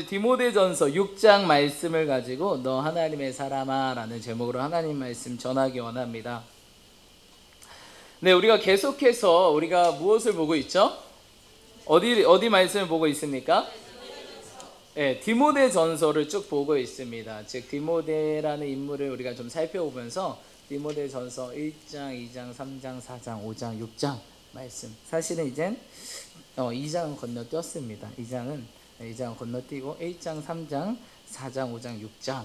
디모데전서 6장 말씀을 가지고 너 하나님의 사람아 라는 제목으로 하나님 말씀 전하기 원합니다. 네, 우리가 계속해서 우리가 무엇을 보고 있죠? 어디 말씀을 보고 있습니까? 네, 디모데전서를 쭉 보고 있습니다. 즉 디모데라는 인물을 우리가 좀 살펴보면서 디모데전서 1장, 2장, 3장, 4장, 5장, 6장 말씀. 사실은 이젠 2장은 건너뛰었습니다. 2장은 건너뛰고 1장, 3장, 4장, 5장, 6장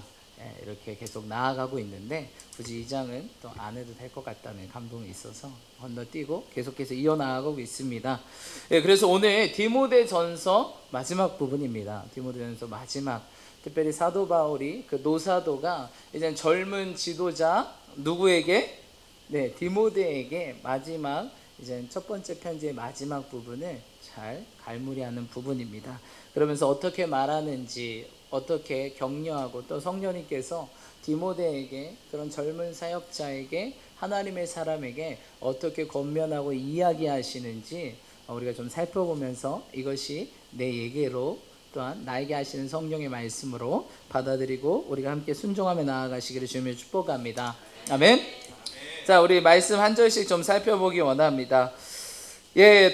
이렇게 계속 나아가고 있는데 굳이 2장은 또 안 해도 될 것 같다는 감동이 있어서 건너뛰고 계속해서 이어나가고 있습니다. 그래서 오늘 디모데전서 마지막 부분입니다. 디모데전서 마지막, 특별히 사도 바울이 그 노사도가 이제 젊은 지도자 누구에게? 네, 디모데에게 마지막 이제 첫 번째 편지의 마지막 부분을 잘 갈무리하는 부분입니다. 그러면서 어떻게 말하는지, 어떻게 격려하고 또 성령님께서 디모데에게, 그런 젊은 사역자에게, 하나님의 사람에게 어떻게 권면하고 이야기하시는지 우리가 좀 살펴보면서 이것이 내얘기로 또한 나에게 하시는 성령의 말씀으로 받아들이고 우리가 함께 순종하며 나아가시기를 주님의 축복합니다. 아멘. 자, 우리 말씀 한 절씩 좀 살펴보기 원합니다.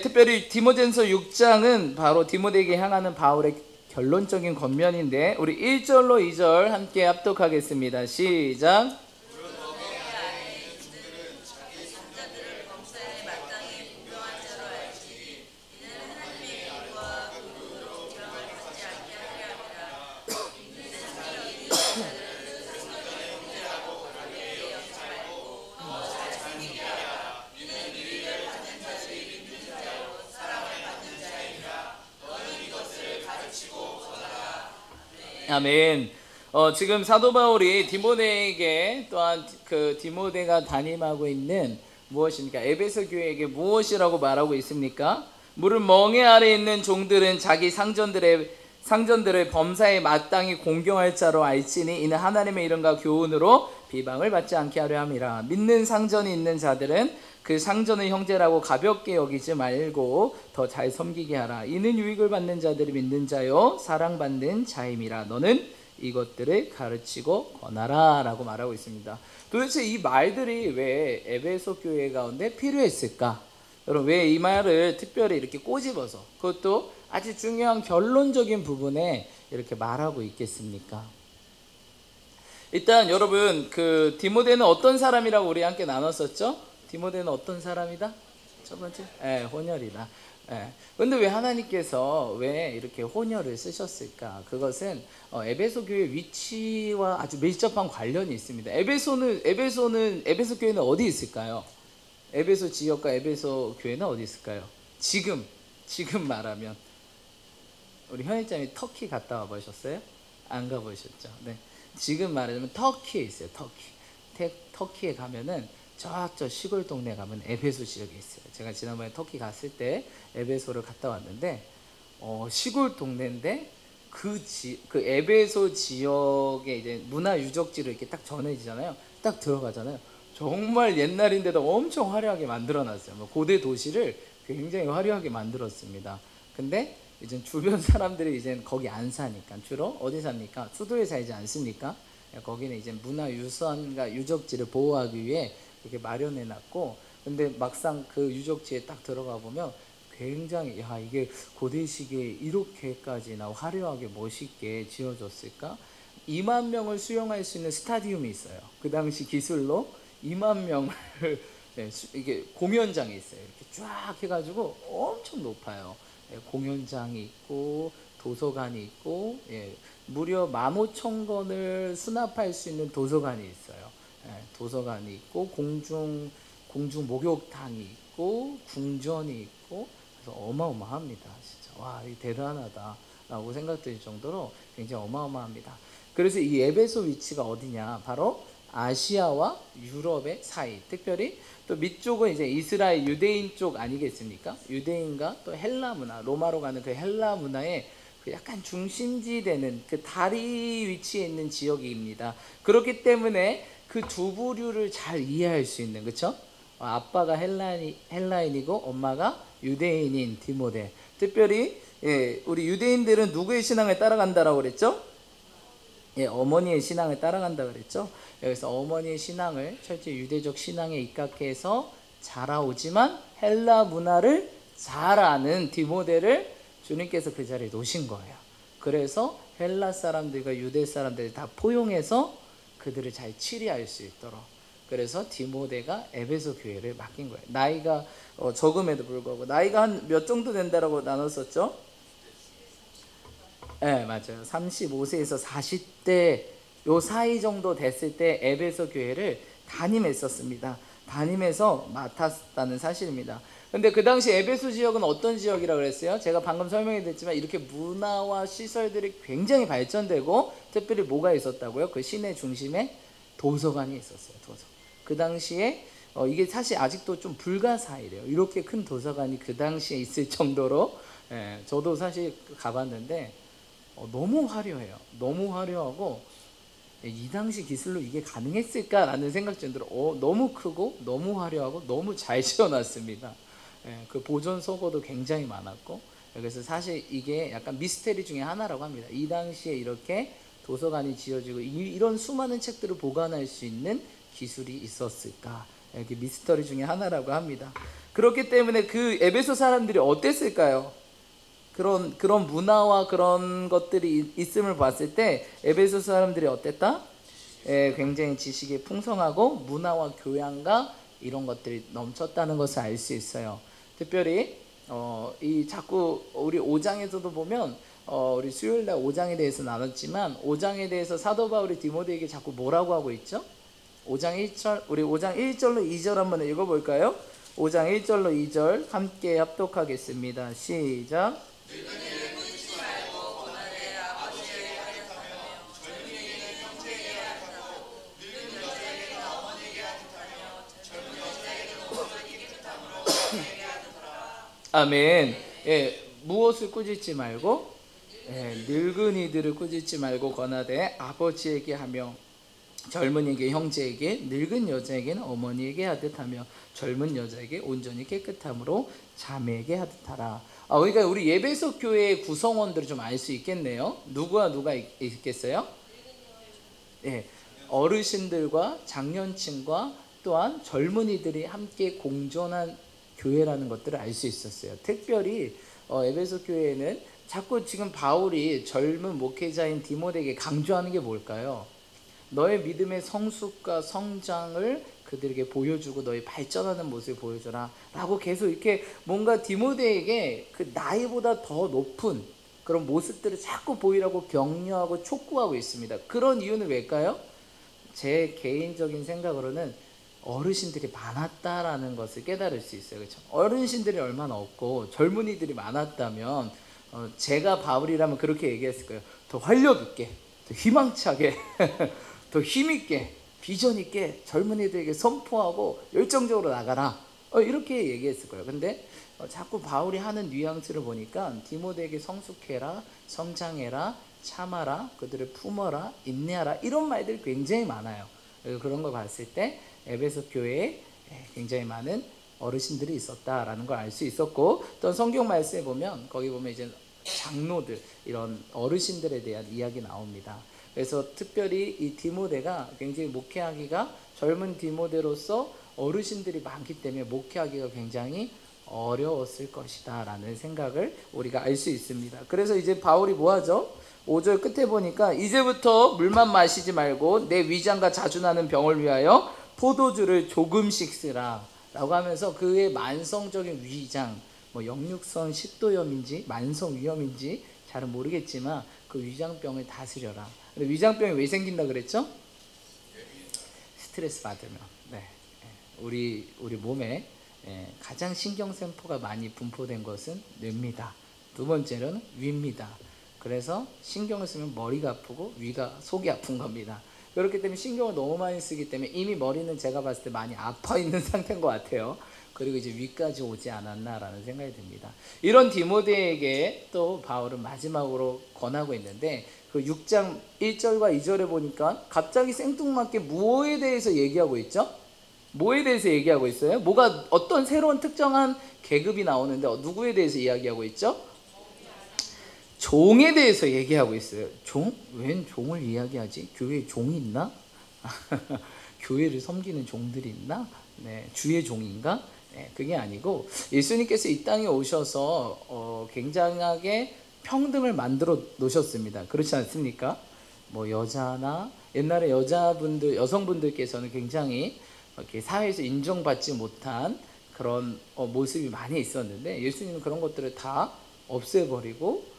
특별히 디모데전서 6장은 바로 디모데에게 향하는 바울의 결론적인 권면인데 우리 1절로 2절 함께 합독하겠습니다. 시작. 아멘. 지금 사도 바울이 디모데에게 또한 그 디모데가 담임하고 있는 무엇입니까? 에베소 교회에게 무엇이라고 말하고 있습니까? 무릇 멍에 아래 있는 종들은 자기 상전들의 범사에 마땅히 공경할 자로 알지니 이는 하나님의 이름과 교훈으로 비방을 받지 않게 하려 함이라. 믿는 상전이 있는 자들은 그 상전의 형제라고 가볍게 여기지 말고 더 잘 섬기게 하라. 이는 유익을 받는 자들이 믿는 자요 사랑받는 자임이라. 너는 이것들을 가르치고 권하라 라고 말하고 있습니다. 도대체 이 말들이 왜 에베소 교회 가운데 필요했을까? 여러분, 왜 이 말을 특별히 이렇게 꼬집어서, 그것도 아주 중요한 결론적인 부분에 이렇게 말하고 있겠습니까? 일단 여러분, 그 디모데는 어떤 사람이라고 우리 함께 나눴었죠? 디모데는 어떤 사람이다? 첫 번째? 혼혈이다. 근데 왜 하나님께서 왜 이렇게 혼혈을 쓰셨을까? 그것은 에베소 교회 위치와 아주 밀접한 관련이 있습니다. 에베소 교회는 어디 있을까요? 에베소 지역과 에베소 교회는 어디 있을까요? 지금 말하면 우리 현일장이 터키 갔다 와 보셨어요? 안 가보셨죠? 네. 지금 말하자면 터키에 있어요. 터키에 가면은 저 시골 동네 가면 에베소 지역에 있어요. 제가 지난번에 터키 갔을 때 에베소를 갔다 왔는데 시골 동네인데 그 에베소 지역에 이제 문화 유적지로 이렇게 딱 전해지잖아요. 딱 들어가잖아요. 정말 옛날인데도 엄청 화려하게 만들어놨어요. 고대 도시를 굉장히 화려하게 만들었습니다. 근데 이제 주변 사람들이 이제 거기 안 사니까, 주로 어디 삽니까? 수도에 살지 않습니까? 거기는 이제 문화유산과 유적지를 보호하기 위해 이렇게 마련해 놨고, 근데 막상 그 유적지에 딱 들어가 보면 굉장히 이게 고대시기에 이렇게까지나 화려하게 멋있게 지어졌을까? 2만 명을 수용할 수 있는 스타디움이 있어요. 그 당시 기술로 2만 명을 이게 공연장이 있어요. 이렇게 쫙 해가지고 엄청 높아요. 공연장이 있고 도서관이 있고 무려 15,000권을 수납할 수 있는 도서관이 있어요. 도서관이 있고 공중 목욕탕이 있고 궁전이 있고, 그래서 어마어마합니다. 진짜 와, 이 대단하다라고 생각될 정도로 굉장히 어마어마합니다. 그래서 이 에베소 위치가 어디냐? 바로 아시아와 유럽의 사이, 특별히 또 밑쪽은 이제 이스라엘 유대인 쪽 아니겠습니까? 유대인과 또 헬라 문화, 로마로 가는 그 헬라 문화의 그 약간 중심지 되는 그 다리 위치에 있는 지역입니다. 그렇기 때문에 그 두 부류를 잘 이해할 수 있는, 그렇죠? 아빠가 헬라인이고 엄마가 유대인인 디모데, 특별히 예, 우리 유대인들은 누구의 신앙을 따라간다라고 그랬죠? 예, 어머니의 신앙을 따라간다 그랬죠. 여기서 어머니의 신앙을 철저히 유대적 신앙에 입각해서 자라오지만 헬라 문화를 잘 아는 디모데를 주님께서 그 자리에 놓으신 거예요. 그래서 헬라 사람들과 유대 사람들을 다 포용해서 그들을 잘 치리할 수 있도록, 그래서 디모데가 에베소 교회를 맡긴 거예요. 나이가 적음에도 불구하고 나이가 한 몇 정도 된다라고 나눴었죠? 네, 맞아요. 35세에서 40대 요 사이 정도 됐을 때 에베소 교회를 담임했었습니다. 담임해서 맡았다는 사실입니다. 근데 그 당시 에베소 지역은 어떤 지역이라고 그랬어요? 제가 방금 설명해 드렸지만 이렇게 문화와 시설들이 굉장히 발전되고, 특별히 뭐가 있었다고요? 그 시내 중심에 도서관이 있었어요. 도서관. 그 당시에 이게 사실 아직도 좀 불가사의래요. 이렇게 큰 도서관이 그 당시에 있을 정도로. 예, 저도 사실 가봤는데 너무 화려해요. 너무 화려하고, 이 당시 기술로 이게 가능했을까라는 생각 정도로 너무 크고 너무 화려하고 너무 잘 지어놨습니다. 예, 그 보존 소고도 굉장히 많았고, 그래서 사실 이게 약간 미스테리 중에 하나라고 합니다. 이 당시에 이렇게 도서관이 지어지고 이런 수많은 책들을 보관할 수 있는 기술이 있었을까, 이게 미스터리 중에 하나라고 합니다. 그렇기 때문에 그 에베소 사람들이 어땠을까요? 그런 문화와 그런 것들이 있음을 봤을 때 에베소 사람들이 어땠다? 예, 굉장히 지식이 풍성하고 문화와 교양과 이런 것들이 넘쳤다는 것을 알 수 있어요. 특별히 이 자꾸 우리 5장에서도 보면 우리 수요일날 5장에 대해서 나눴지만 5장에 대해서 사도 바울이 디모데에게 자꾸 뭐라고 하고 있죠? 5장 1절, 우리 5장 1절로 2절 한번 읽어볼까요? 5장 1절로 2절 함께 합독하겠습니다. 시작. 아멘. 예, 무엇을 꾸짖지 말고, 예, 늙은이들을 꾸짖지 말고 권하되 아버지에게 하며 젊은이에게 형제에게, 늙은 여자에게는 어머니에게 하듯 하며 젊은 여자에게 온전히 깨끗함으로 자매에게 하듯 하라. 그러니까 우리 예배석 교회의 구성원들을 좀 알 수 있겠네요. 누가 있겠어요? 예, 어르신들과 장년층과 또한 젊은이들이 함께 공존한 교회라는 것들을 알 수 있었어요. 특별히 에베소 교회에는 자꾸 지금 바울이 젊은 목회자인 디모데에게 강조하는 게 뭘까요? 너의 믿음의 성숙과 성장을 그들에게 보여주고 너의 발전하는 모습을 보여줘라 라고 계속 이렇게 뭔가 디모데에게 그 나이보다 더 높은 그런 모습들을 자꾸 보이라고 격려하고 촉구하고 있습니다. 그런 이유는 왜일까요? 제 개인적인 생각으로는 어르신들이 많았다라는 것을 깨달을 수 있어요. 그렇죠? 어르신들이 얼마나 없고 젊은이들이 많았다면 제가 바울이라면 그렇게 얘기했을 거예요. 더 활력 있게, 더 희망차게, 더 힘있게, 비전 있게 젊은이들에게 선포하고 열정적으로 나가라, 이렇게 얘기했을 거예요. 근데 자꾸 바울이 하는 뉘앙스를 보니까 디모데에게 성숙해라, 성장해라, 참아라, 그들을 품어라, 인내하라, 이런 말들이 굉장히 많아요. 그런 걸 봤을 때 에베소 교회에 굉장히 많은 어르신들이 있었다라는 걸 알 수 있었고, 또 성경 말씀에 보면 거기 보면 이제 장로들, 이런 어르신들에 대한 이야기 나옵니다. 그래서 특별히 이 디모데가 굉장히 목회하기가, 젊은 디모데로서 어르신들이 많기 때문에 목회하기가 굉장히 어려웠을 것이다 라는 생각을 우리가 알 수 있습니다. 그래서 이제 바울이 뭐하죠? 5절 끝에 보니까 이제부터 물만 마시지 말고 내 위장과 자주 나는 병을 위하여 포도주를 조금씩 쓰라 라고 하면서 그의 만성적인 위장, 뭐 역류성 식도염인지 만성위염인지 잘은 모르겠지만 그 위장병을 다스려라. 근데 위장병이 왜 생긴다 그랬죠? 스트레스 받으면. 네. 우리 몸에 가장 신경세포가 많이 분포된 것은 뇌입니다. 두 번째는 위입니다. 그래서 신경을 쓰면 머리가 아프고 위가 속이 아픈 겁니다. 그렇기 때문에 신경을 너무 많이 쓰기 때문에 이미 머리는 제가 봤을 때 많이 아파 있는 상태인 것 같아요. 그리고 이제 위까지 오지 않았나라는 생각이 듭니다. 이런 디모데에게 또 바울은 마지막으로 권하고 있는데, 그 6장 1절과 2절에 보니까 갑자기 생뚱맞게 무엇에 대해서 얘기하고 있죠? 뭐에 대해서 얘기하고 있어요? 뭐가 어떤 새로운 특정한 계급이 나오는데 누구에 대해서 이야기하고 있죠? 종에 대해서 얘기하고 있어요. 종? 웬 종을 이야기하지? 교회에 종이 있나? 교회를 섬기는 종들이 있나? 네, 주의 종인가? 네, 그게 아니고 예수님께서 이 땅에 오셔서 굉장하게 평등을 만들어 놓으셨습니다. 그렇지 않습니까? 뭐 여자나 옛날에 여성분들께서는 굉장히 이렇게 사회에서 인정받지 못한 그런 모습이 많이 있었는데 예수님은 그런 것들을 다 없애버리고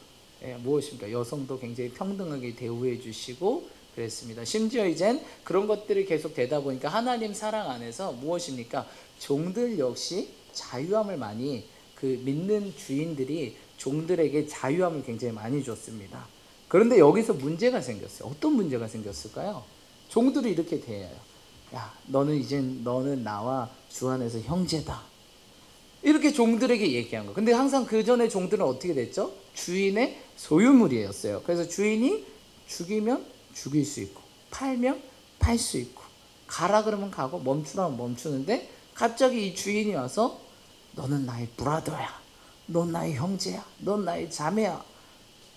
무엇입니까? 여성도 굉장히 평등하게 대우해 주시고 그랬습니다. 심지어 이젠 그런 것들이 계속 되다 보니까 하나님 사랑 안에서 무엇입니까? 종들 역시 자유함을 많이 믿는 주인들이 종들에게 자유함을 굉장히 많이 줬습니다. 그런데 여기서 문제가 생겼어요. 어떤 문제가 생겼을까요? 종들이 이렇게 대해요. 야, 너는 나와 주 안에서 형제다. 이렇게 종들에게 얘기한 거. 근데 항상 그 전에 종들은 어떻게 됐죠? 주인의 소유물이었어요. 그래서 주인이 죽이면 죽일 수 있고, 팔면 팔 수 있고, 가라 그러면 가고, 멈추라면 멈추는데, 갑자기 이 주인이 와서, 너는 나의 브라더야. 넌 나의 형제야. 넌 나의 자매야.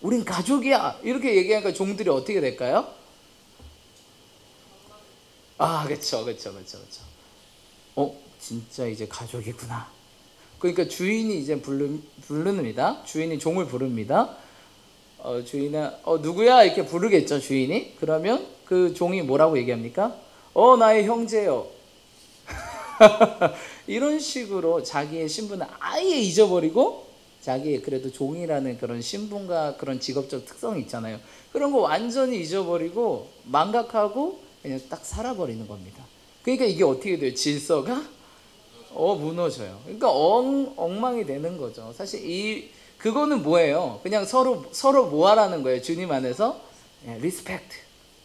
우린 가족이야. 이렇게 얘기하니까 종들이 어떻게 될까요? 그쵸. 진짜 이제 가족이구나. 그러니까 주인이 이제 부릅니다. 주인이 종을 부릅니다. 주인은 누구야? 이렇게 부르겠죠, 주인이. 그러면 그 종이 뭐라고 얘기합니까? 나의 형제요. 이런 식으로 자기의 신분을 아예 잊어버리고 자기의 그래도 종이라는 그런 신분과 그런 직업적 특성이 있잖아요. 그런 거 완전히 잊어버리고 망각하고 그냥 딱 살아버리는 겁니다. 그러니까 이게 어떻게 돼요? 질서가 무너져요. 그러니까 엉망이 되는 거죠. 사실 그거는 뭐예요? 그냥 서로 뭐 하라는 거예요? 주님 안에서 리스펙트,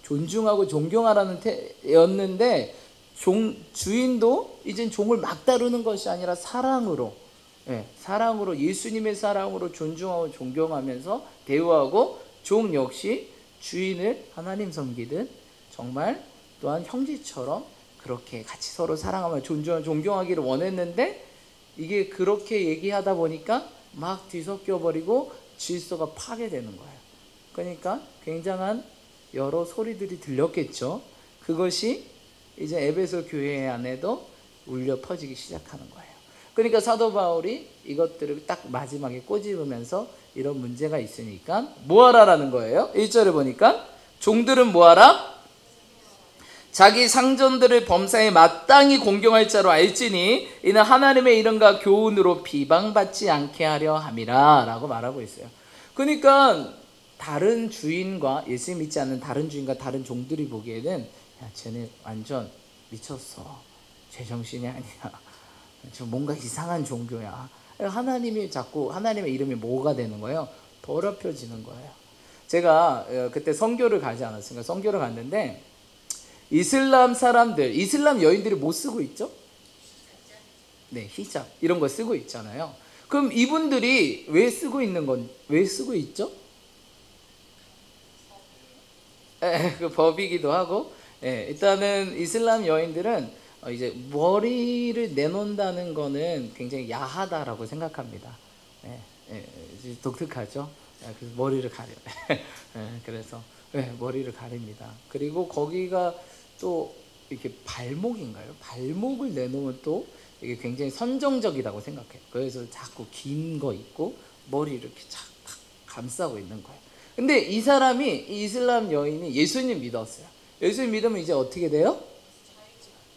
존중하고 존경하라는 였는데 주인도 이젠 종을 막 다루는 것이 아니라 사랑으로 예수님의 사랑으로 존중하고 존경하면서 대우하고 종 역시 주인을 하나님 섬기듯 정말 또한 형제처럼 그렇게 같이 서로 사랑하며 존경하기를 원했는데 이게 그렇게 얘기하다 보니까 막 뒤섞여 버리고 질서가 파괴되는 거예요. 그러니까 굉장한 여러 소리들이 들렸겠죠. 그것이 이제 에베소 교회 안에도 울려 퍼지기 시작하는 거예요. 그러니까 사도 바울이 이것들을 딱 마지막에 꼬집으면서 이런 문제가 있으니까 뭐하라라는 거예요. 1절에 보니까 종들은 뭐하라? 자기 상전들을 범사에 마땅히 공경할 자로 알지니 이는 하나님의 이름과 교훈으로 비방받지 않게 하려 함이라 라고 말하고 있어요. 그러니까 다른 주인과 예수 믿지 않는 다른 주인과 다른 종들이 보기에는 야, 쟤네 완전 미쳤어. 제정신이 아니야. 저 뭔가 이상한 종교야. 하나님의 이름이 뭐가 되는 거예요? 더럽혀지는 거예요. 제가 그때 선교를 가지 않았습니까? 선교를 갔는데 이슬람 여인들이 뭐 쓰고 있죠? 네, 히잡 이런 거 쓰고 있잖아요. 그럼 이분들이 왜 쓰고 있죠? 그 법이기도 하고, 일단은 이슬람 여인들은 이제 머리를 내놓는다는 거는 굉장히 야하다라고 생각합니다. 독특하죠. 그래서 머리를 가려. 그래서 머리를 가립니다. 그리고 거기가 또 이렇게 발목인가요? 발목을 내놓으면 또 이게 굉장히 선정적이라고 생각해요. 그래서 자꾸 긴 거 입고 머리 이렇게 착 감싸고 있는 거예요. 근데 이 이슬람 여인이 예수님 믿었어요. 예수님 믿으면 이제 어떻게 돼요?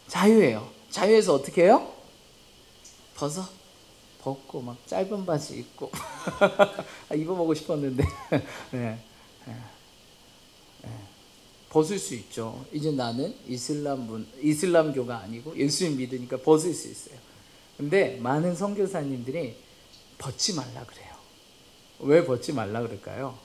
자유예요. 자유해서 어떻게 해요? 벗고 막 짧은 바지 입고 입어보고 싶었는데 벗을 수 있죠. 이제 나는 이슬람교가 아니고 예수님 믿으니까 벗을 수 있어요. 근데 많은 선교사님들이 벗지 말라 그래요. 왜 벗지 말라 그럴까요?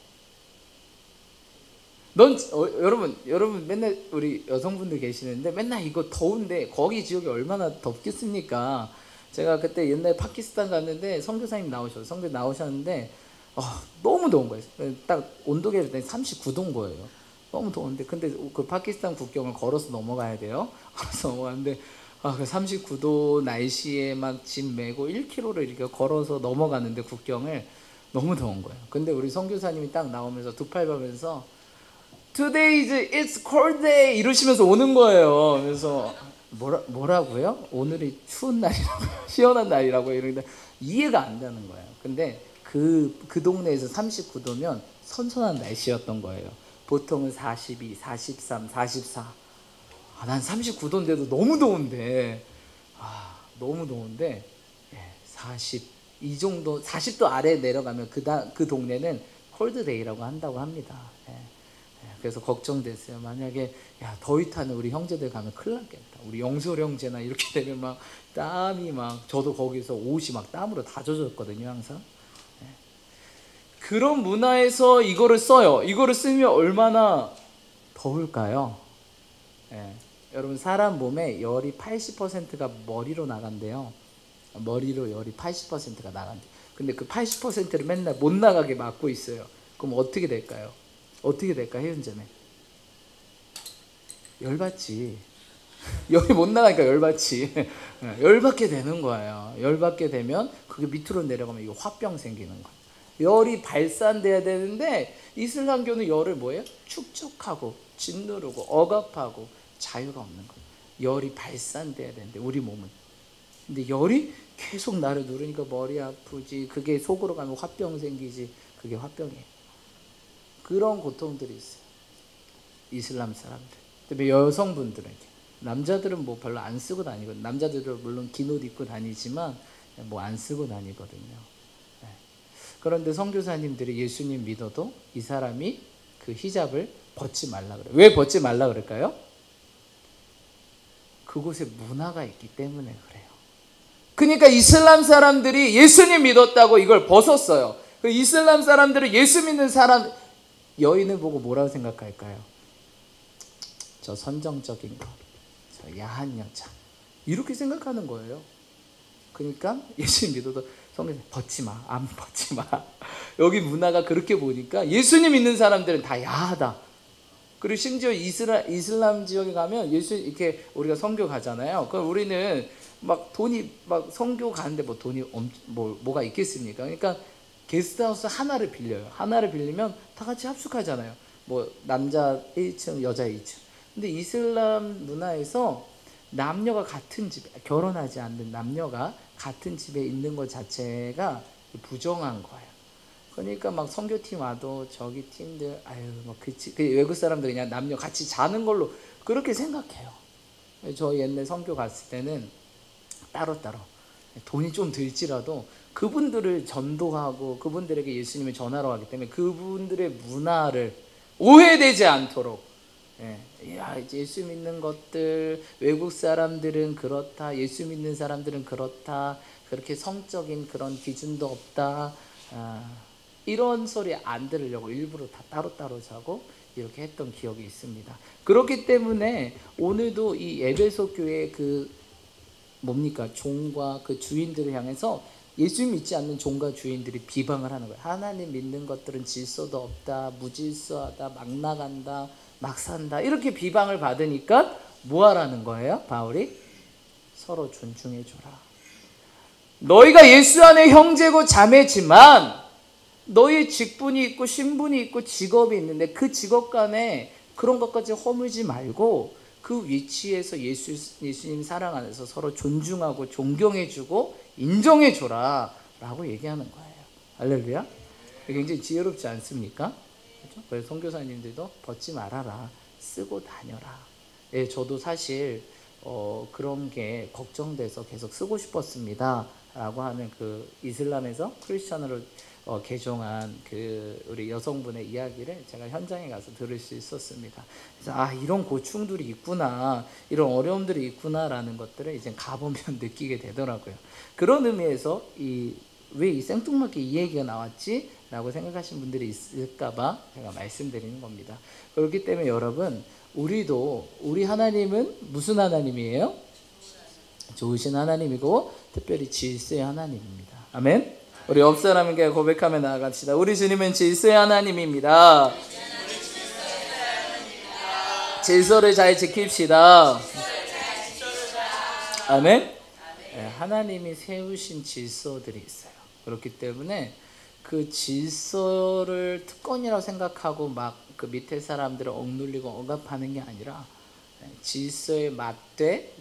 여러분 맨날 우리 여성분들 계시는데 맨날 이거 더운데 거기 지역이 얼마나 덥겠습니까? 제가 그때 옛날에 파키스탄 갔는데 선교 나오셨는데 너무 더운 거예요. 딱 온도계를 했더니 39도인 거예요. 너무 더운데 근데 그 파키스탄 국경을 걸어서 넘어가야 돼요. 걸어서 넘어가는데 그 39도 날씨에 막 짐 메고 1km를 이렇게 걸어서 넘어가는데 국경을 너무 더운 거예요. 근데 우리 선교사님이 딱 나오면서 두 팔 벌면서 Today it's cold day 이러시면서 오는 거예요. 그래서 뭐라고요? 오늘이 추운 날이라고요? 시원한 날이라고요? 이러는데 이해가 안 되는 거예요. 근데 그 동네에서 39도면 선선한 날씨였던 거예요. 보통은 42, 43, 44. 난 39도인데도 너무 더운데, 너무 더운데, 40, 이 정도, 40도 아래 내려가면 그 동네는 콜드데이라고 한다고 합니다. 그래서 걱정됐어요. 만약에 더위 타는 우리 형제들 가면 큰일 났겠다. 우리 영솔 형제나 이렇게 되면 막 땀이 막, 저도 거기서 옷이 막 땀으로 다 젖었거든요, 항상. 그런 문화에서 이거를 써요. 이거를 쓰면 얼마나 더울까요? 여러분, 사람 몸에 열이 80%가 머리로 나간대요. 머리로 열이 80%가 나간대. 근데 그 80%를 맨날 못 나가게 막고 있어요. 그럼 어떻게 될까요? 어떻게 될까, 혜윤자매? 열받지. 열이 못 나가니까 열받지. 열받게 되는 거예요. 열받게 되면 그게 밑으로 내려가면 이거 화병 생기는 거예요. 열이 발산돼야 되는데 이슬람교는 열을 뭐예요? 축적하고 짓누르고 억압하고 자유가 없는 거예요. 열이 발산돼야 되는데 우리 몸은. 근데 열이 계속 나를 누르니까 머리 아프지. 그게 속으로 가면 화병 생기지. 그게 화병이에요. 그런 고통들이 있어요. 이슬람 사람들. 특히 여성분들에게. 남자들은 뭐 별로 안 쓰고 다니거든요. 남자들은 물론 긴 옷 입고 다니지만 뭐 안 쓰고 다니거든요. 그런데 선교사님들이 예수님 믿어도 이 사람이 그 히잡을 벗지 말라 그래요. 왜 벗지 말라 그럴까요? 그곳에 문화가 있기 때문에 그래요. 그러니까 이슬람 사람들이 예수님 믿었다고 이걸 벗었어요. 그 이슬람 사람들은 예수 믿는 사람 여인을 보고 뭐라고 생각할까요? 저 선정적인 거, 저 야한 여자, 이렇게 생각하는 거예요. 그러니까 예수님 믿어도 성경에 벗지 마, 안 벗지 마. 여기 문화가 그렇게 보니까 예수님 믿는 사람들은 다 야하다. 그리고 심지어 이슬람 지역에 가면 예수 이렇게 우리가 선교 가잖아요. 그럼 우리는 막 돈이 막 선교 가는데 뭐 돈이 뭐가 있겠습니까? 그러니까 게스트하우스 하나를 빌려요. 하나를 빌리면 다 같이 합숙하잖아요. 뭐 남자 1층, 여자 2층. 근데 이슬람 문화에서 남녀가 같은 집에, 결혼하지 않는 남녀가 같은 집에 있는 것 자체가 부정한 거예요. 그러니까 막 선교팀 와도 저기 팀들 그 외국 사람들 그냥 남녀 같이 자는 걸로 그렇게 생각해요. 저 옛날 선교 갔을 때는 따로따로 돈이 좀 들지라도 그분들을 전도하고 그분들에게 예수님을 전하러 가기 때문에 그분들의 문화를 오해되지 않도록 예수 믿는 것들, 외국 사람들은 그렇다, 예수 믿는 사람들은 그렇다, 그렇게 성적인 그런 기준도 없다, 이런 소리 안 들으려고 일부러 다 따로따로 자고 이렇게 했던 기억이 있습니다. 그렇기 때문에 오늘도 이 에베소 교회 종과 그 주인들을 향해서 예수 믿지 않는 종과 주인들이 비방을 하는 거예요. 하나님 믿는 것들은 질서도 없다, 무질서하다, 막 나간다, 막 산다, 이렇게 비방을 받으니까 뭐 하라는 거예요? 바울이 서로 존중해 줘라. 너희가 예수 안에 형제고 자매지만 너희 직분이 있고 신분이 있고 직업이 있는데 그 직업 간에 그런 것까지 허물지 말고 그 위치에서 예수님 사랑 안에서 서로 존중하고 존경해주고 인정해줘라 라고 얘기하는 거예요. 할렐루야. 굉장히 지혜롭지 않습니까? 그렇죠? 그래서 선교사님들도 벗지 말아라, 쓰고 다녀라. 저도 사실 그런 게 걱정돼서 계속 쓰고 싶었습니다 라고 하는 그 이슬람에서 크리스천으로 개종한 그 우리 여성분의 이야기를 제가 현장에 가서 들을 수 있었습니다. 그래서 이런 고충들이 있구나, 이런 어려움들이 있구나라는 것들을 이제 가보면 느끼게 되더라고요. 그런 의미에서 왜 이 생뚱맞게 이 얘기가 나왔지? 라고 생각하시는 분들이 있을까봐 제가 말씀드리는 겁니다. 그렇기 때문에 여러분, 우리 하나님은 무슨 하나님이에요? 좋으신 하나님이고 특별히 질서의 하나님입니다. 아멘. 우리 옆 사람에게 고백하며 나아갑시다. 우리 주님은 질서의 하나님입니다. 질서를 잘 지킵시다. 아멘. 하나님이 세우신 질서들이 있어요. 그렇기 때문에 그 질서를 특권이라고 생각하고 막 그 밑에 사람들을 억눌리고 억압하는 게 아니라 질서에 맞게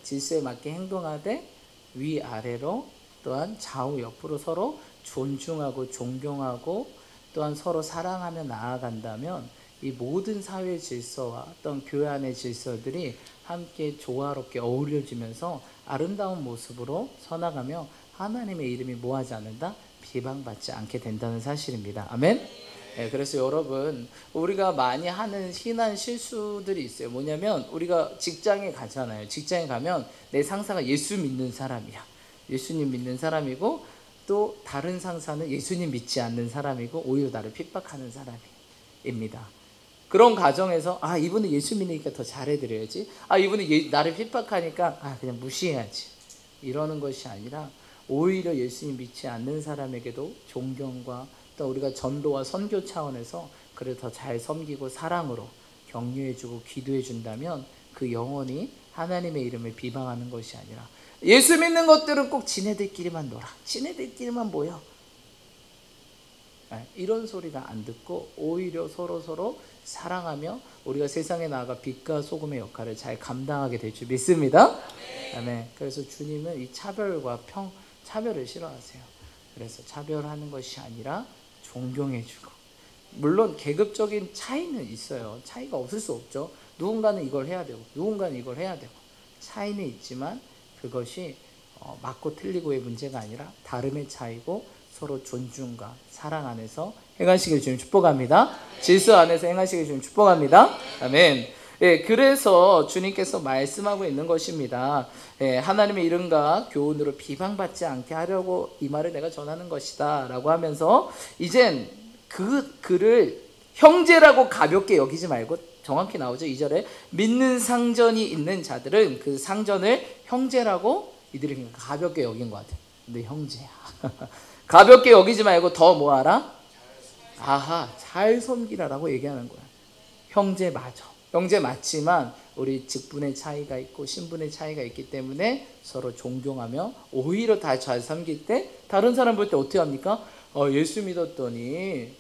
행동하되 위아래로 또한 좌우 옆으로 서로 존중하고 존경하고 또한 서로 사랑하며 나아간다면 이 모든 사회 질서와 어떤 교회 안의 질서들이 함께 조화롭게 어우러지면서 아름다운 모습으로 서나가며 하나님의 이름이 뭐하지 않는다? 비방받지 않게 된다는 사실입니다. 아멘? 네, 그래서 여러분, 우리가 많이 하는 흔한 실수들이 있어요. 뭐냐면 우리가 직장에 가잖아요. 직장에 가면 내 상사가 예수 믿는 사람이야. 예수님 믿는 사람이고 또 다른 상사는 예수님 믿지 않는 사람이고 오히려 나를 핍박하는 사람입니다. 그런 가정에서 이분은 예수 믿으니까 더 잘해드려야지, 이분은 나를 핍박하니까 그냥 무시해야지, 이러는 것이 아니라 오히려 예수님 믿지 않는 사람에게도 존경과 또 우리가 전도와 선교 차원에서 그를 더 잘 섬기고 사랑으로 격려해주고 기도해준다면 그 영혼이 하나님의 이름을 비방하는 것이 아니라 예수 믿는 것들은 꼭 지네들끼리만 놀아, 지네들끼리만 모여, 이런 소리가 안 듣고 오히려 서로 사랑하며 우리가 세상에 나아가 빛과 소금의 역할을 잘 감당하게 될 줄 믿습니다. 아멘. 그래서 주님은 이 차별을 싫어하세요. 그래서 차별하는 것이 아니라 존경해주고, 물론 계급적인 차이는 있어요. 차이가 없을 수 없죠. 누군가는 이걸 해야 되고 누군가는 이걸 해야 되고 차이는 있지만 그것이 맞고 틀리고의 문제가 아니라 다름의 차이고 서로 존중과 사랑 안에서 행하시길 주님 축복합니다. 질서 안에서 행하시길 주님 축복합니다. 아멘. 예, 그래서 주님께서 말씀하고 있는 것입니다. 하나님의 이름과 교훈으로 비방받지 않게 하려고 이 말을 내가 전하는 것이다 라고 하면서 이젠 그를 형제라고 가볍게 여기지 말고, 정확히 나오죠. 2절에 믿는 상전이 있는 자들은 그 상전을 형제라고 이들이 가볍게 여긴 것 같아요. 근데 형제야. 가볍게 여기지 말고 더 뭐하라? 잘 섬기라라고 얘기하는 거야. 형제 맞아. 형제 맞지만 우리 직분의 차이가 있고 신분의 차이가 있기 때문에 서로 존경하며 오히려 다 잘 섬길 때 다른 사람 볼 때 어떻게 합니까? 예수 믿었더니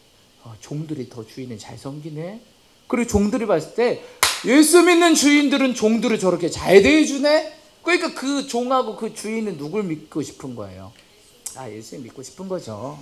종들이 더 주인을 잘 섬기네. 그리고 종들이 봤을 때 예수 믿는 주인들은 종들을 저렇게 잘 대해주네. 그러니까 그 종하고 그 주인은 누굴 믿고 싶은 거예요? 예수님 믿고 싶은 거죠.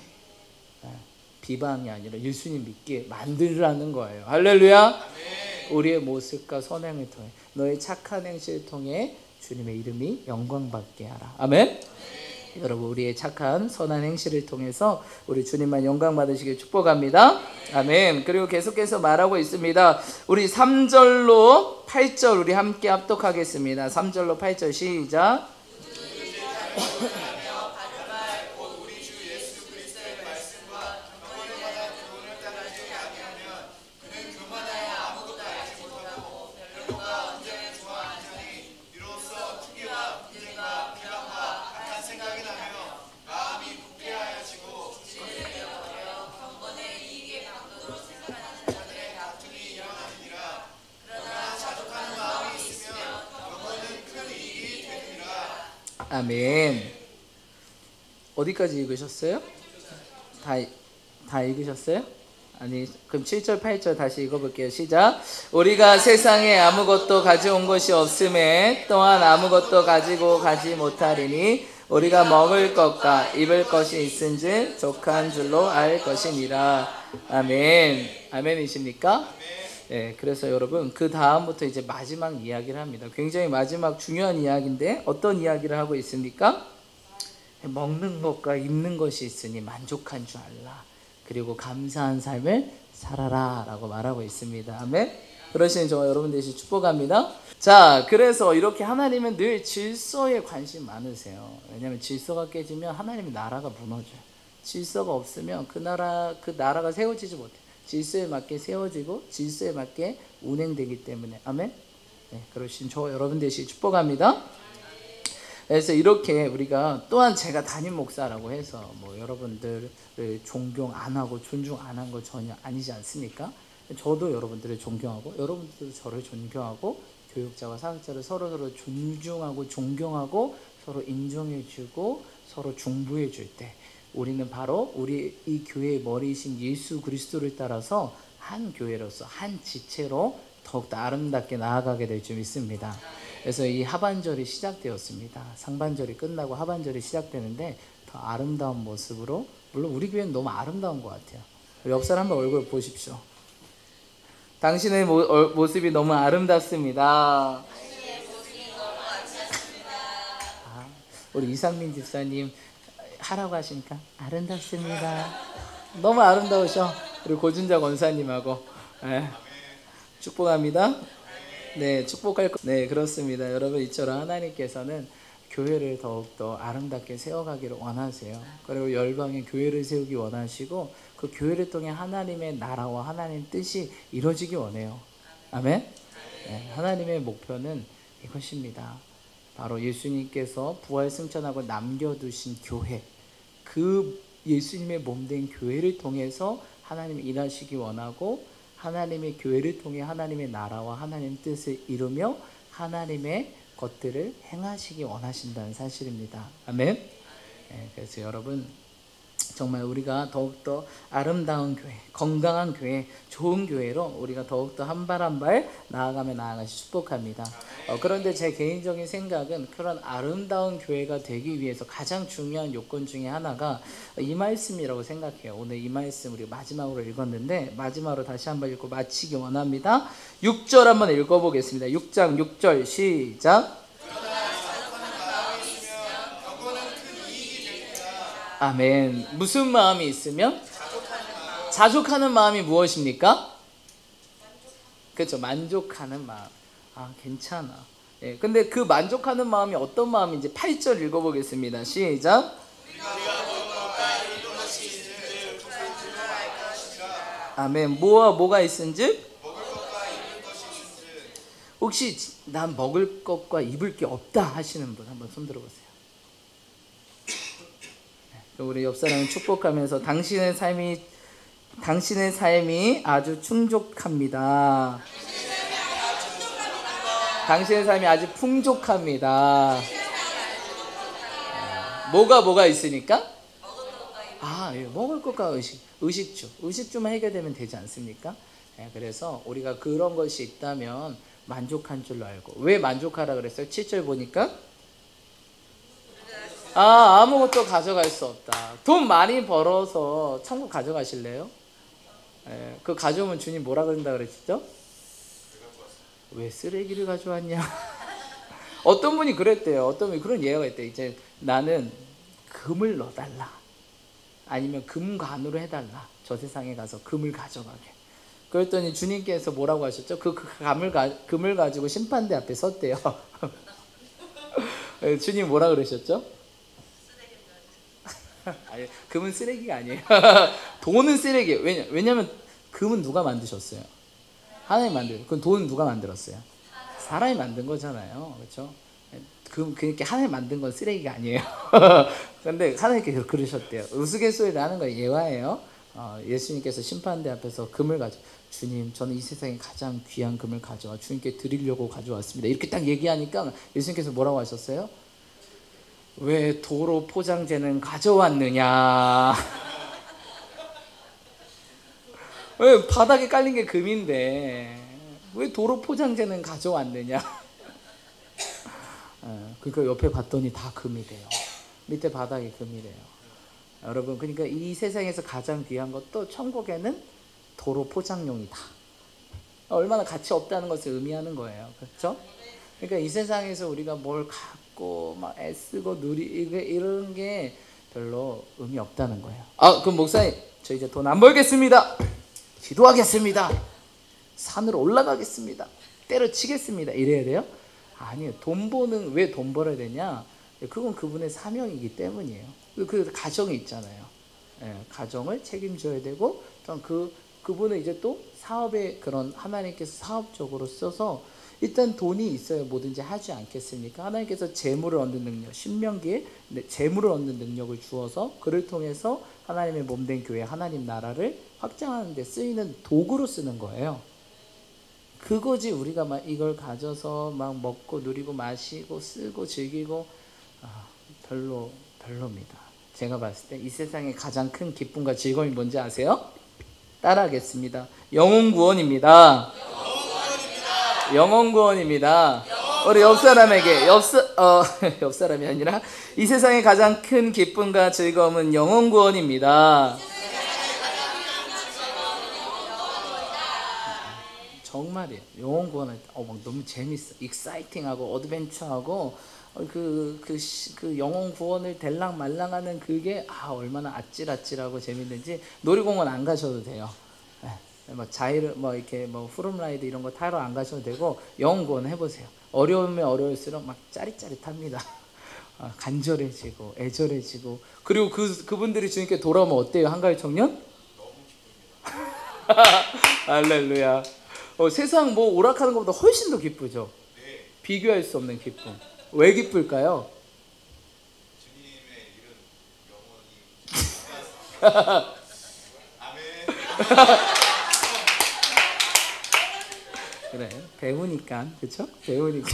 비방이 아니라 예수님 믿게 만들라는 거예요. 할렐루야. 아멘. 우리의 모습과 선행을 통해 너의 착한 행실을 통해 주님의 이름이 영광받게 하라. 아멘. 아멘. 여러분, 우리의 착한 선한 행실을 통해서 우리 주님만 영광받으시길 축복합니다. 아멘. 그리고 계속해서 말하고 있습니다. 우리 3절로 8절 우리 함께 합독하겠습니다. 3절로 8절 시작. 아멘. 어디까지 읽으셨어요? 다 읽으셨어요? 아니, 그럼 7절 8절 다시 읽어볼게요. 시작. 우리가 세상에 아무것도 가져온 것이 없음에 또한 아무것도 가지고 가지 못하리니 우리가 먹을 것과 입을 것이 있은즉 족한 줄로 알 것이니라. 아멘. 아멘이십니까? 네, 그래서 여러분 그 다음부터 이제 마지막 이야기를 합니다. 굉장히 마지막 중요한 이야기인데 어떤 이야기를 하고 있습니까? 먹는 것과 입는 것이 있으니 만족한 줄 알라. 그리고 감사한 삶을 살아라 라고 말하고 있습니다. 아멘. 그러시는 저 여러분 되시 축복합니다. 자, 그래서 이렇게 하나님은 늘 질서에 관심 많으세요. 왜냐하면 질서가 깨지면 하나님의 나라가 무너져요. 질서가 없으면 그 나라가 세워지지 못해요. 질서에 맞게 세워지고 질서에 맞게 운행되기 때문에. 아멘. 네, 그러신 저 여러분 되시 축복합니다. 그래서 이렇게 우리가 또한 제가 담임 목사라고 해서 뭐 여러분들을 존경 안 하고 존중 안 한 거 전혀 아니지 않습니까? 저도 여러분들을 존경하고 여러분들도 저를 존경하고 교육자와 사역자를 서로 존중하고 존경하고 서로 인정해주고 서로 중보해줄 때 우리는 바로 우리 이 교회의 머리이신 예수 그리스도를 따라서 한 교회로서 한 지체로 더욱더 아름답게 나아가게 될 줄 믿습니다. 그래서 이 하반절이 시작되었습니다. 상반절이 끝나고 하반절이 시작되는데 더 아름다운 모습으로, 물론 우리 교회는 너무 아름다운 것 같아요. 옆 사람 한번 얼굴 보십시오. 당신의 모습이 너무 아름답습니다. 우리 이상민 집사님 하라고 하시니까 아름답습니다. 너무 아름다우셔. 우리 고준자 권사님하고 축복합니다. 네, 축복할 거. 네, 그렇습니다. 여러분, 이처럼 하나님께서는 교회를 더욱더 아름답게 세워가기를 원하세요. 그리고 열방에 교회를 세우기 원하시고 그 교회를 통해 하나님의 나라와 하나님의 뜻이 이루어지기 원해요. 아멘? 네, 하나님의 목표는 이것입니다. 바로 예수님께서 부활 승천하고 남겨두신 교회, 그 예수님의 몸된 교회를 통해서 하나님이 일하시기 원하고 하나님의 교회를 통해 하나님의 나라와 하나님의 뜻을 이루며 하나님의 것들을 행하시기 원하신다는 사실입니다. 아멘. 네, 그래서 여러분 정말 우리가 더욱더 아름다운 교회, 건강한 교회, 좋은 교회로 우리가 더욱더 한 발 한 발 나아가며 나아가시 축복합니다. 그런데 제 개인적인 생각은 그런 아름다운 교회가 되기 위해서 가장 중요한 요건 중에 하나가 이 말씀이라고 생각해요. 오늘 이 말씀 우리 마지막으로 읽었는데 마지막으로 다시 한번 읽고 마치기 원합니다. 6절 한번 읽어보겠습니다. 6장 6절 시작. 아멘. 무슨 마음이 있으면? 자족하는 마음이 무엇입니까? 그렇죠. 만족하는 마음. 아, 괜찮아. 예, 근데 그 만족하는 마음이 어떤 마음인지 8절 읽어보겠습니다. 시작. 아멘. 뭐와 뭐가 있은즉? 혹시 난 먹을 것과 입을 게 없다 하시는 분 한번 손 들어보세요. 우리 옆 사람을 축복하면서 당신의 삶이 아주 충족합니다. 당신의 삶이 아주 풍족합니다. 뭐가 있으니까? 예, 먹을 것과 의식주만 해결되면 되지 않습니까? 예, 그래서 우리가 그런 것이 있다면 만족한 줄로 알고. 왜 만족하라 그랬어요? 7절 보니까 아무것도 가져갈 수 없다. 돈 많이 벌어서 천국 가져가실래요? 예, 그 가져오면 주님 뭐라 그런다 그랬죠? 왜 쓰레기를 가져왔냐? 어떤 분이 그랬대요. 어떤 분이 그런 예화가 있대요. 이제 나는 금을 넣어달라. 아니면 금관으로 해달라. 저 세상에 가서 금을 가져가게. 그랬더니 주님께서 뭐라고 하셨죠? 금을 가지고 심판대 앞에 섰대요. 주님 뭐라 그러셨죠? 아니, 금은 쓰레기가 아니에요. 돈은 쓰레기예요. 왜냐면 금은 누가 만드셨어요? 하나님 만들어요. 그럼 돈은 누가 만들었어요? 사람이 만든 거잖아요. 그렇죠? 그러니까 하나님 만든 건 쓰레기가 아니에요. 그런데 하나님께서 그러셨대요. 우스갯소리를 하는 거예요. 예화예요. 예수님께서 심판대 앞에서 금을 주님, 저는 이 세상에 가장 귀한 금을 가져와 주님께 드리려고 가져왔습니다. 이렇게 딱 얘기하니까 예수님께서 뭐라고 하셨어요? 왜 도로 포장재는 가져왔느냐? 왜 바닥에 깔린 게 금인데 왜 도로 포장재는 가져왔느냐? 그러니까 옆에 봤더니 다 금이래요. 밑에 바닥이 금이래요. 여러분, 그러니까 이 세상에서 가장 귀한 것도 천국에는 도로 포장용이다. 얼마나 가치 없다는 것을 의미하는 거예요. 그렇죠? 그러니까 이 세상에서 우리가 뭘 갖고 막 애쓰고 이런 게 별로 의미 없다는 거예요. 그럼 목사님, 저 이제 돈 안 벌겠습니다. 기도하겠습니다. 산으로 올라가겠습니다. 때려치겠습니다. 이래야 돼요? 아니에요. 왜 돈 벌어야 되냐? 그건 그분의 사명이기 때문이에요. 그 가정이 있잖아요. 가정을 책임져야 되고, 그분은 이제 또 사업에 그런 하나님께서 사업적으로 써서 일단 돈이 있어야 뭐든지 하지 않겠습니까? 하나님께서 재물을 얻는 능력, 신명기에 재물을 얻는 능력을 주어서 그를 통해서 하나님의 몸된 교회, 하나님 나라를 확장하는 데 쓰이는 도구로 쓰는 거예요. 그거지 우리가 막 이걸 가져서 막 먹고 누리고 마시고 쓰고 즐기고 별로입니다. 제가 봤을 때 이 세상에 가장 큰 기쁨과 즐거움이 뭔지 아세요? 따라하겠습니다. 영혼 구원입니다. 영혼 구원입니다. 우리 옆 사람에게 옆 사람이 아니라 이 세상의 가장 큰 기쁨과 즐거움은 영혼 구원입니다. 정말이에요. 영혼 구원할 때 막 너무 재밌어, 익사이팅하고 어드벤처하고 그 영혼 구원을 될랑 말랑하는 그게 얼마나 아찔아찔하고 재밌는지 놀이공원 안 가셔도 돼요. 뭐 자이르 이렇게 후룸라이드 이런 거 타러 안 가셔도 되고 영혼 구원 해보세요. 어려우면 어려울수록 막 짜릿짜릿합니다. 간절해지고 애절해지고, 그리고 그분들이 주님께 돌아오면 어때요? 한가위 청년? 할렐루야. 세상 오락하는 것보다 훨씬 더 기쁘죠. 비교할 수 없는 기쁨. 왜 기쁠까요? 주님의 이름 영원히 아멘. 그래, 배우니까, 그렇죠? 배우니까.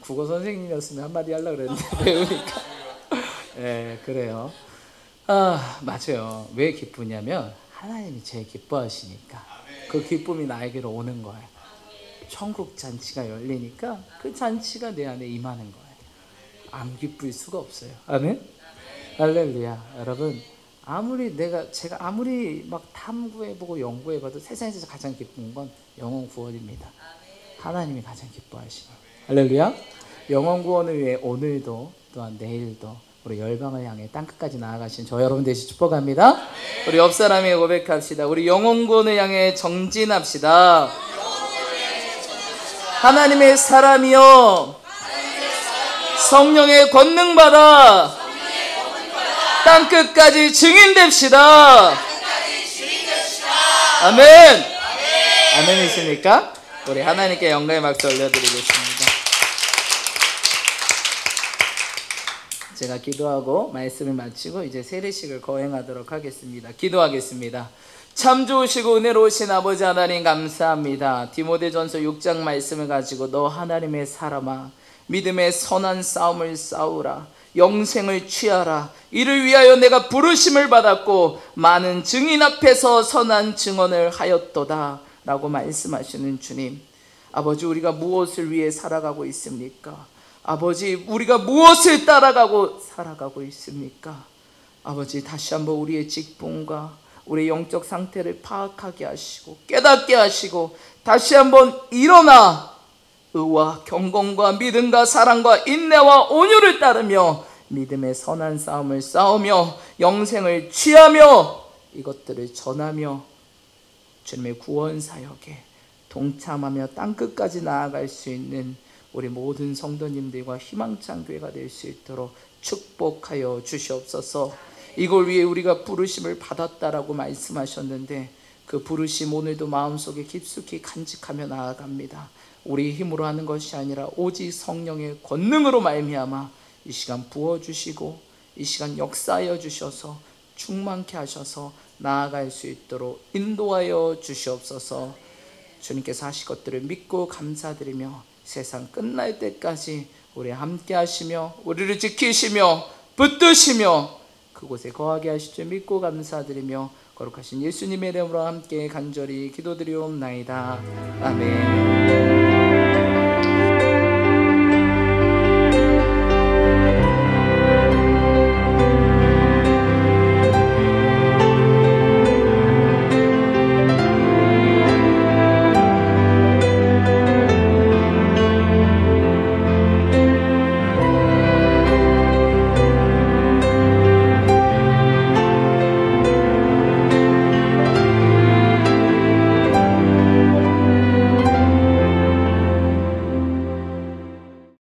국어 선생님이었으면 한마디 하려고 그랬는데 배우니까. 네, 그래요. 맞아요. 왜 기쁘냐면 하나님이 제일 기뻐하시니까. 그 기쁨이 나에게로 오는 거예요. 천국 잔치가 열리니까 그 잔치가 내 안에 임하는 거예요. 안 기쁠 수가 없어요. 아멘? 할렐루야. 여러분, 제가 아무리 막 탐구해보고 연구해봐도 세상에서 가장 기쁜 건 영혼 구원입니다. 하나님이 가장 기뻐하시는. 할렐루야. 영혼 구원을 위해 오늘도 또한 내일도 우리 열방을 향해 땅끝까지 나아가신 저 여러분 되시 축복합니다. 우리 옆 사람에게 고백합시다. 우리 영혼 구원을 향해 정진합시다. 하나님의 사람이여, 성령의 권능 받아 땅끝까지 증인됩시다. 아멘. 아멘이십니까? 우리 하나님께 영광의 박수 올려드리겠습니다. 제가 기도하고 말씀을 마치고 이제 세례식을 거행하도록 하겠습니다. 기도하겠습니다. 참 좋으시고 은혜로우신 아버지 하나님 감사합니다. 디모데전서 6장 말씀을 가지고 너 하나님의 사람아, 믿음의 선한 싸움을 싸우라, 영생을 취하라. 이를 위하여 내가 부르심을 받았고 많은 증인 앞에서 선한 증언을 하였도다 라고 말씀하시는 주님, 아버지, 우리가 무엇을 위해 살아가고 있습니까? 아버지, 우리가 무엇을 따라가고 살아가고 있습니까? 아버지, 다시 한번 우리의 직분과 우리의 영적 상태를 파악하게 하시고 깨닫게 하시고 다시 한번 일어나 의와 경건과 믿음과 사랑과 인내와 온유를 따르며 믿음의 선한 싸움을 싸우며 영생을 취하며 이것들을 전하며 주님의 구원 사역에 동참하며 땅끝까지 나아갈 수 있는 우리 모든 성도님들과 희망찬 교회가 될 수 있도록 축복하여 주시옵소서. 이걸 위해 우리가 부르심을 받았다라고 말씀하셨는데 그 부르심 오늘도 마음속에 깊숙이 간직하며 나아갑니다. 우리 힘으로 하는 것이 아니라 오직 성령의 권능으로 말미암아 이 시간 부어주시고 이 시간 역사하여 주셔서 충만케 하셔서 나아갈 수 있도록 인도하여 주시옵소서. 주님께서 하실 것들을 믿고 감사드리며 세상 끝날 때까지 우리 함께 하시며 우리를 지키시며 붙드시며 그곳에 거하게 하실 줄 믿고 감사드리며 거룩하신 예수님의 이름으로 함께 간절히 기도드리옵나이다. 아멘.